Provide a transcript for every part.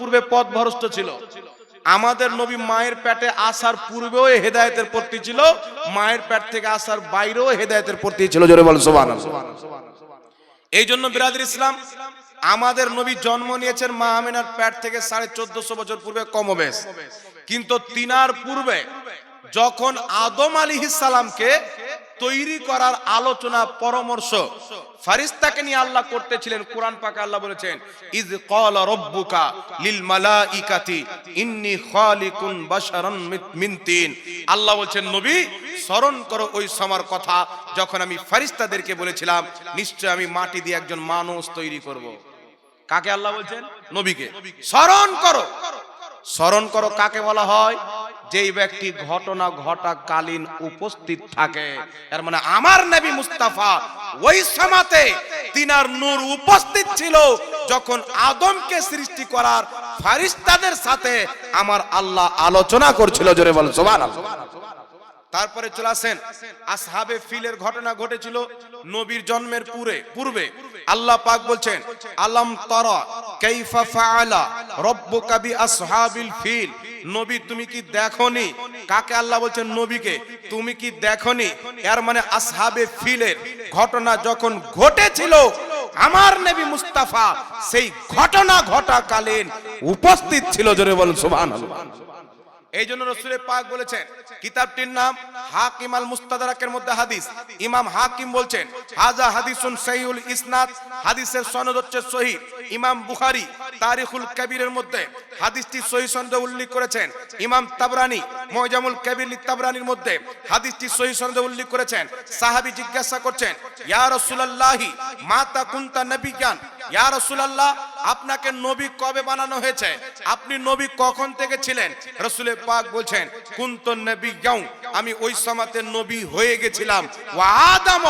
পূর্বে পথভ্রষ্ট ছিল। আমাদের নবী মায়ের পেটে আসার পূর্বেও হেদায়েতের পথে ছিল, মায়ের পেট থেকে আসার বাইরেও হেদায়েতের পথে ছিল। জোরে বল সুবহানাল্লাহ। এই জন্য বিরাদর ইসলাম, আমাদের নবী জন্ম নিয়েছেন মা আমিনার পেট থেকে 1450 বছর পূর্বে কমবেশ। কিন্তু তিনার পূর্বে যখন আদম আলাইহিস সালামকে তৈরি করার আলোচনা পরামর্শ ফেরেশতাকে নিয়ে আল্লাহ করতেছিলেন, কোরআন পাকে আল্লাহ বলেছেন, ইয ক্বালা রাব্বুকা লিল মালাইকাতি ইন্নী খালিকুন বাশারান মিন তিন। আল্লাহ বলেন নবী স্মরণ করো ওই সময়ের কথা যখন আমি ফেরেশতাদেরকে বলেছিলাম নিশ্চয় আমি মাটি দিয়ে একজন মানুষ তৈরি করব। কাকে আল্লাহ বলেন? নবীকে। স্মরণ করো। স্মরণ করো কাকে বলা হয়? যেই ব্যক্তি ঘটনা ঘটাকালীন উপস্থিত থাকে। এর মানে আমার নবী মুস্তাফা ওই সময়তে তিনার নূর উপস্থিত ছিল যখন আদমকে সৃষ্টি করার ফেরেশতাদের সাথে আমার আল্লাহ আলোচনা করছিল। জোরে বল সুবহানাল্লাহ। তারপরে চলে আসেন আসহাবে ফিলের ঘটনা ঘটেছিল নবীর জন্মের পূর্বে। আল্লাহ পাক বলছেন, আলাম তারা কাইফা ফাআলা রাব্বুকা বিআসহাবিল ফিল। নবী তুমি কি দেখোনি? কাকে আল্লাহ বলছেন? নবীকে। তুমি কি দেখোনি? এর মানে আসহাবে ফিলের ঘটনা যখন ঘটেছিল আমার নবী মুস্তাফা সেই ঘটনা ঘটাকালীন উপস্থিত ছিল। জোরে বলুন সুবহানাল্লাহ। এই জন্য রাসূল পাক বলেছেন, কিতাবটির নাম হাকিম আল মুস্তাদরাকের মধ্যে হাদিস, ইমাম হাকিম বলছেন হাজা হাদিসুন সহিহুল ইসনাদ, হাদিসের সনদ হচ্ছে সহিহ। ইমাম বুখারী তারিখুল কবিরের মধ্যে হাদিসটি সহিহ সনদে উল্লেখ করেছেন। ইমাম তাবরানী মুজামুল কবির লিতাবরানীর মধ্যে হাদিসটি সহিহ সনদে উল্লেখ করেছেন। সাহাবী জিজ্ঞাসা করছেন, ইয়া রাসূলুল্লাহি মাতা কুনতা নবিয়ান, ইয়া রাসূলুল্লাহ আপনাকে নবী কবে বানানো হয়েছে? আপনি নবী কখন থেকে ছিলেন? রাসূল পাক বলছেন, কুনতু নবিয়্যান, আমি ওই সময়তে নবী হয়ে গেছিলাম। ওয়া আদম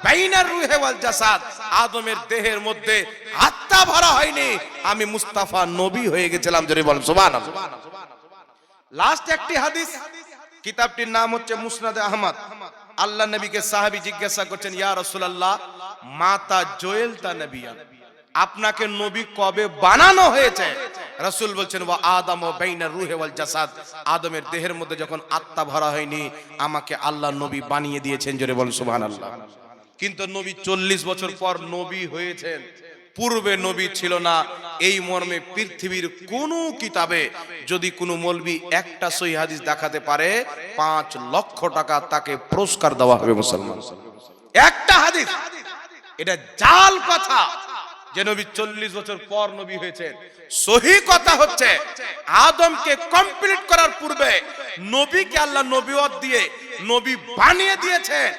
বাইনার রূহি ওয়াল জাসাদ, আদমের দেহের মধ্যে আত্মা ভরা হয়নি, আমি মুস্তাফা নবী হয়ে গেছিলাম। জোরে বলেন সুবহানাল্লাহ। লাস্ট একটি হাদিস, কিতাবটির নাম হচ্ছে মুসনাদে আহমদ। আল্লাহ নবীকে সাহাবী জিজ্ঞাসা করছেন, ইয়া রাসূলুল্লাহ মাতা জুইলতা নবিয়ান, আপনাকে নবী কবে বানানো হয়েছে? রাসূল বলছেন, ওয়া আদম বাইনার রূহি ওয়াল জাসাদ, আদমের দেহের মধ্যে যখন আত্মা ভরা হয়নি আমাকে আল্লাহ নবী বানিয়ে দিয়েছেন। জোরে বলেন সুবহানাল্লাহ। কিন্তু নবী 40 বছর পর নবী হয়েছেন, পূর্বে নবী ছিল না। এই মর্মে পৃথিবীর কোন কিতাবে যদি কোনো মৌলবি একটা সহিহ হাদিস দেখাতে পারে 5 লক্ষ টাকা তাকে পুরস্কার দেওয়া হবে। মুসলমান একটা হাদিস, এটা জাল কথা যে নবী 40 বছর পর নবী হয়েছেন। সহিহ কথা হচ্ছে আদমকে কমপ্লিট করার পূর্বে নবীকে আল্লাহ নবুয়ত দিয়ে নবী বানিয়ে দিয়েছেন।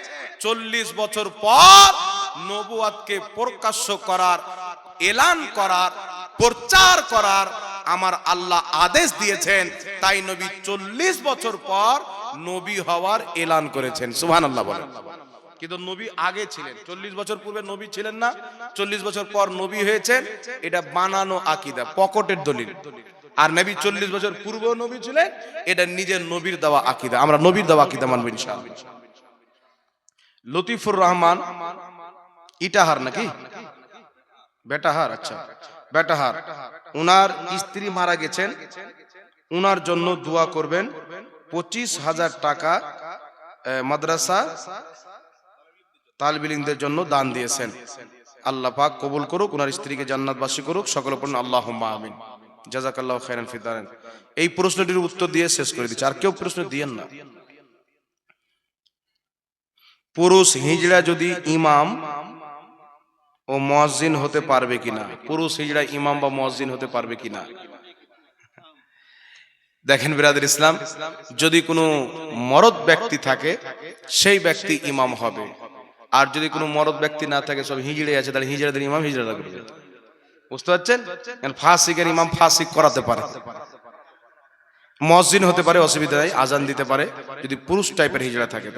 40 বছর পর নবুয়তকে প্রকাশ্য করার, এলান করার, প্রচার করার আমার আল্লাহ আদেশ দিয়েছেন। তাই নবী 40 বছর পর নবী হওয়ার এলান করেছেন। সুবহানাল্লাহ বলেন। কিন্তু নবী আগে ছিলেন, 40 বছর পূর্বে নবী ছিলেন না, 40 বছর পর নবী হয়েছেন। এটা বানানো আকীদা, পকেটের দলিল। আর নবী 40 বছর পূর্বেও নবী ছিলেন, এটা নিজের নবীর দেওয়া আকীদা। আমরা নবীর দেওয়া আকীদা মানব ইনশাআল্লাহ। লতিফুর রহমান ইটাহার নাকি বেটাহার, আচ্ছা বেটাহার, উনার স্ত্রী মারা গেছেন, উনার জন্য দোয়া করবেন। 25,000 টাকা মাদ্রাসা তালিব ইলমদের জন্য দান দিয়েছেন। আল্লাহ পাক কবুল করুক, উনার স্ত্রীকে জান্নাতবাসী করুক। সকলে পড়ুন আল্লাহুম্মা আমিন। জাযাকাল্লাহু খাইরান ফি দারিন। এই প্রশ্নটির উত্তর দিয়ে শেষ করে দিচ্ছি, আর কেউ প্রশ্ন দিয়েন না। পুরুষ হিজড়া যদি ইমাম ও মুয়াজ্জিন হতে পারবে কিনা? পুরুষ হিজড়া ইমাম বা মুয়াজ্জিন হতে পারবে কিনা? দেখেন বিরাদর ইসলাম, যদি কোনো মরদ ব্যক্তি থাকে সেই ব্যক্তি ইমাম হবে, আর যদি কোনো মরদ ব্যক্তি না থাকে সব হিজড়ে আছে, তাহলে হিজড়াদের ইমাম হিজড়া করবে। বুঝতে পারছেন? ফাসিকের ইমাম ফাসিক করাতে পারে, মুয়াজ্জিন হতে পারে, অসুবিধা নাই, আজান দিতে পারে যদি পুরুষ টাইপের হিজড়া থাকে।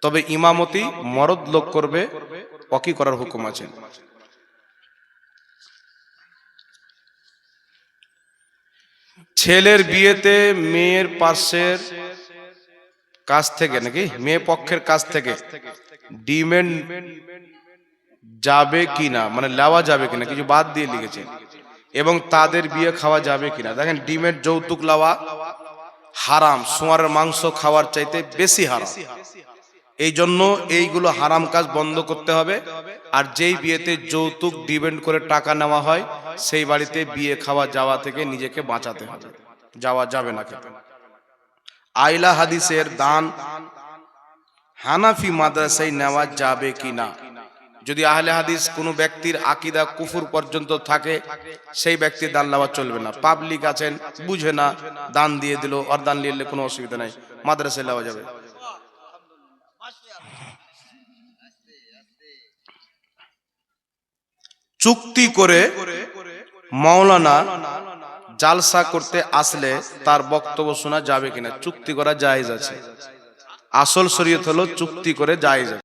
তবে ইমামতি মরদ লোক করবে, ওয়াকি করার হুকুম আছে। ছেলের বিয়েতে মেয়ের পাশের কাছ থেকে নাকি মেয়ে পক্ষের কাছ থেকে ডিমেন্ড যাবে কিনা, মানে লেওয়া যাবে কিনা, কিছু বাদ দিয়ে লিখেছে। এবং তাদের বিয়ে খাওয়া যাবে কিনা। দেখেন, ডিমের যৌতুক লওয়া হারাম, শুয়ারের মাংস খাওয়ার চাইতে বেশি হারাম। এই জন্য এইগুলো হারাম কাজ বন্ধ করতে হবে। আর যেই বিয়েতে যৌতুক ডিপেন্ড করে টাকা নেওয়া হয়, সেই বাড়িতে বিয়ে খাওয়া যাওয়া থেকে নিজেকে বাঁচাতে হবে, যাওয়া যাবে না খেতে। আইলা হাদিসের দান হানাফি মাদ্রাসায় নেওয়া যাবে কিনা। যদি আহলে হাদিস কোনো ব্যক্তির আকীদা কুফর পর্যন্ত থাকে, সেই ব্যক্তির দান নেওয়া চলবে না। পাবলিক আছেন, বুঝে না, দান দিয়ে দিল, আর দান নিলে কোনো অসুবিধা নাই, মাদ্রাসায় নেওয়া যাবে। চুক্তি করে মাওলানা জালসা করতে আসলে তার বক্তব্য শোনা যাবে কিনা। চুক্তি করা জায়েজ আছে, আসল শরীয়ত হলো চুক্তি করে জায়েজ আছে।